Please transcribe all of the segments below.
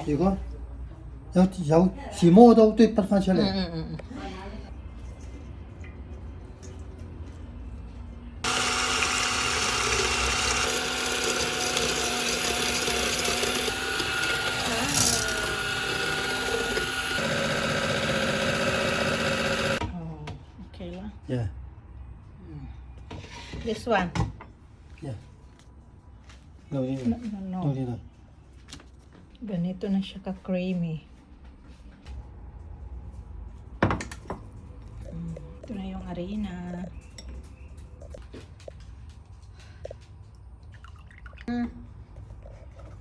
啊？如果有時摸到都筆翻出嚟。Okay lang. Yeah, This one? yeah. No, dito. No. No, dito. Ganito na siya ka-creamy. Ito na yung harina.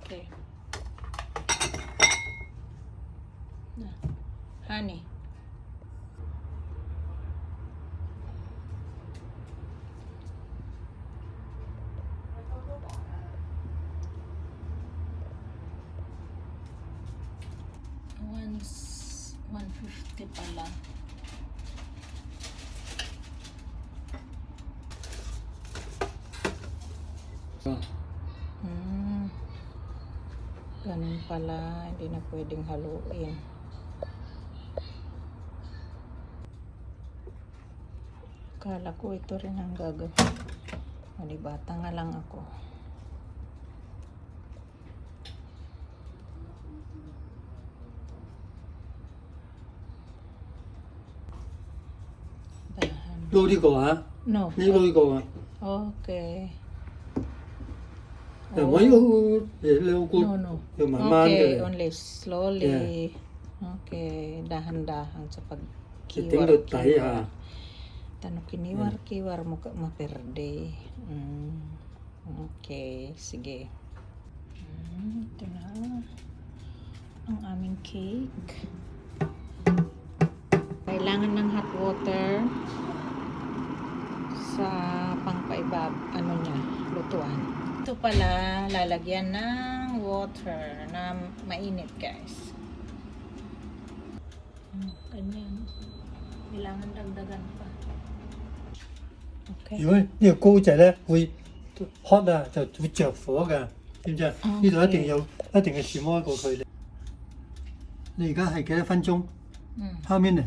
Okay. Honey. Once 150 pala. Ganun pala, hindi na pwedeng haluin. Akala ko ito rin ang gagawin. Mali, bata nga lang ako. Dahan. 撈呢個啊？ No. 你撈呢個啊？ Okay. 又唔可以撈個， No. 要慢慢 Okay, 嘅， only slowly. Okay, dahan-dahan sa 整到底 pagkiwar-kiwar. 下。 Tanong kiniwar-kiwar mo ka maperde. Okay, sige. Ito na ang aming cake. Kailangan ng hot water sa pangpaibab, lutuan. Ito pala, lalagyan ng water na mainit, guys. Ganyan. Kailangan dagdagan pa. Okay. 如果呢個膏仔咧會 hot 啊，就會着火㗎，知唔知啊？呢度一定嘅時摸一個距離。你而家係幾多分鐘？後面呢？